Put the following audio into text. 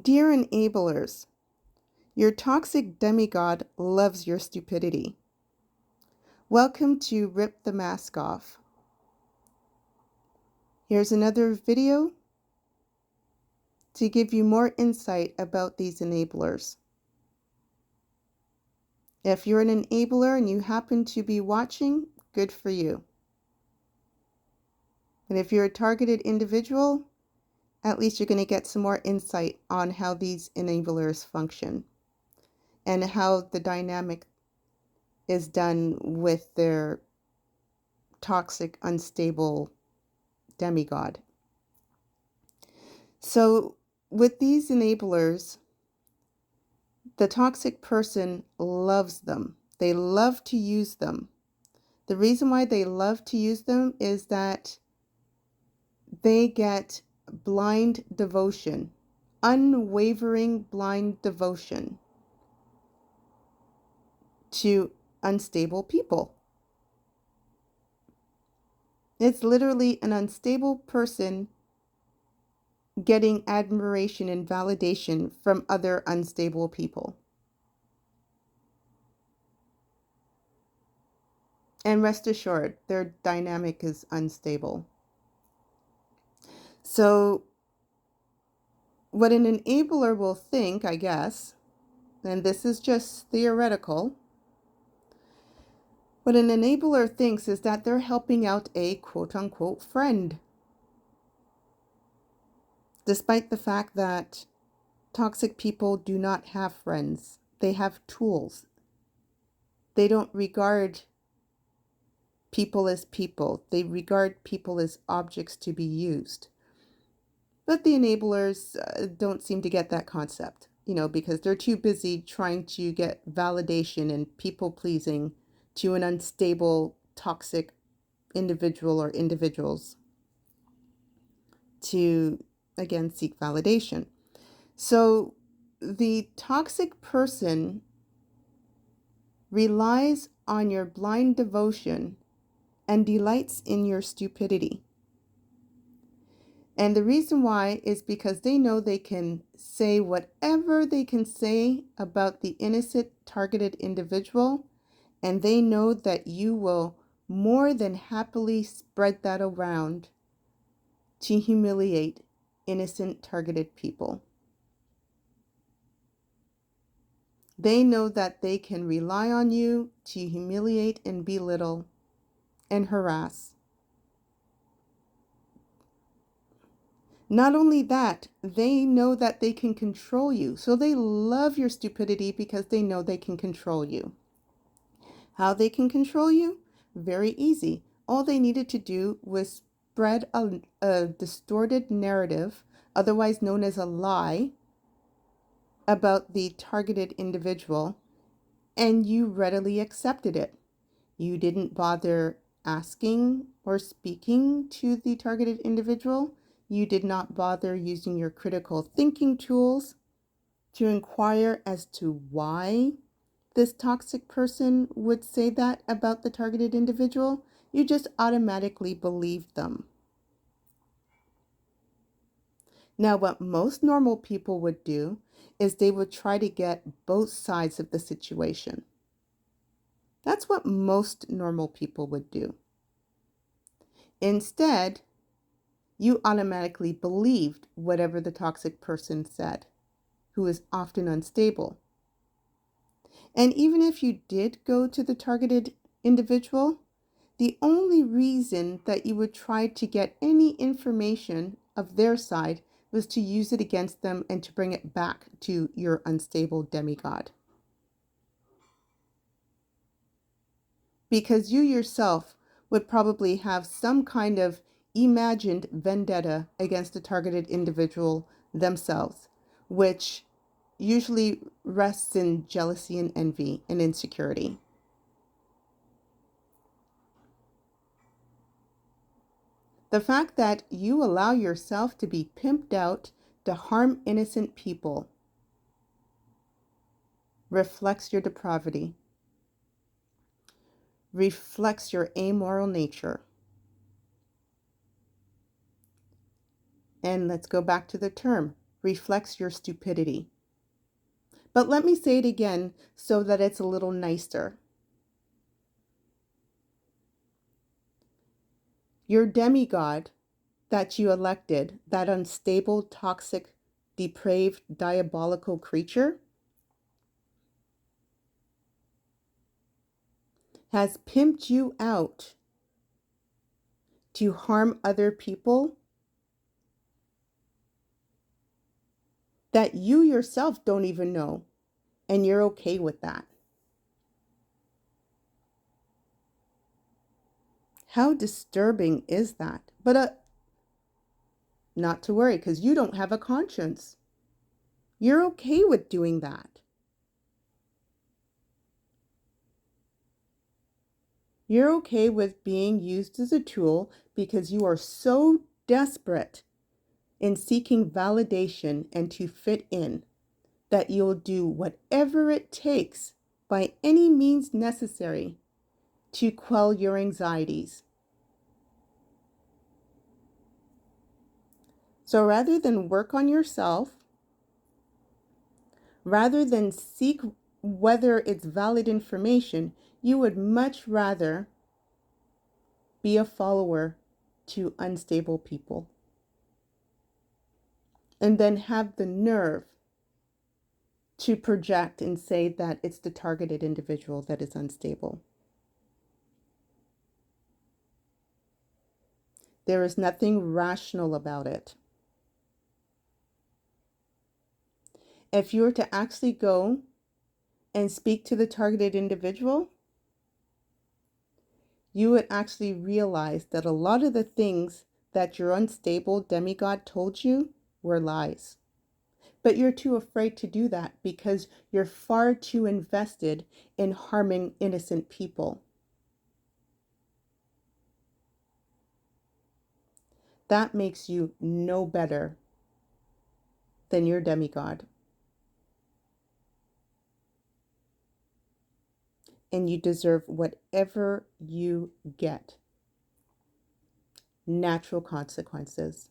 Dear enablers, your toxic demigod loves your stupidity. Welcome to Rip the Mask Off. Here's another video to give you more insight about these enablers. If you're an enabler and you happen to be watching, good for you. And if you're a targeted individual, at least you're going to get some more insight on how these enablers function and how the dynamic is done with their toxic, unstable demigod. So with these enablers, the toxic person loves them. They love to use them. The reason why they love to use them is that they get blind devotion, unwavering blind devotion to unstable people. It's literally an unstable person getting admiration and validation from other unstable people. And rest assured, their dynamic is unstable. So what an enabler will think, I guess, and this is just theoretical, what an enabler thinks is that they're helping out a quote-unquote friend. Despite the fact that toxic people do not have friends. They have tools. They don't regard people as people. They regard people as objects to be used. But the enablers don't seem to get that concept, because they're too busy trying to get validation and people pleasing to an unstable, toxic individual or individuals to, again, seek validation. So the toxic person relies on your blind devotion and delights in your stupidity. And the reason why is because they know they can say whatever they can say about the innocent targeted individual, and they know that you will more than happily spread that around to humiliate innocent targeted people. They know that they can rely on you to humiliate and belittle and harass. Not only that, they know that they can control you. So they love your stupidity because they know they can control you. How they can control you? Very easy. All they needed to do was spread a distorted narrative, otherwise known as a lie, about the targeted individual, and you readily accepted it. You didn't bother asking or speaking to the targeted individual. You did not bother using your critical thinking tools to inquire as to why this toxic person would say that about the targeted individual. You just automatically believed them. Now, what most normal people would do is they would try to get both sides of the situation. That's what most normal people would do. Instead, you automatically believed whatever the toxic person said, who is often unstable. And even if you did go to the targeted individual, the only reason that you would try to get any information of their side was to use it against them and to bring it back to your unstable demigod. Because you yourself would probably have some kind of imagined vendetta against a targeted individual themselves, which usually rests in jealousy and envy and insecurity. The fact that you allow yourself to be pimped out to harm innocent people reflects your depravity, reflects your amoral nature. And let's go back to the term, reflects your stupidity. But let me say it again so that it's a little nicer. Your demigod that you elected, that unstable, toxic, depraved, diabolical creature, has pimped you out to harm other people that you yourself don't even know, and you're okay with that. How disturbing is that? But not to worry, because you don't have a conscience. You're okay with doing that. You're okay with being used as a tool because you are so desperate in seeking validation and to fit in that you'll do whatever it takes by any means necessary to quell your anxieties. So rather than work on yourself, rather than seek whether it's valid information, you would much rather be a follower to unstable people and then have the nerve to project and say that it's the targeted individual that is unstable. There is nothing rational about it. If you were to actually go and speak to the targeted individual, you would actually realize that a lot of the things that your unstable demigod told you were lies. But you're too afraid to do that because you're far too invested in harming innocent people. That makes you no better than your demigod. And you deserve whatever you get. Natural consequences.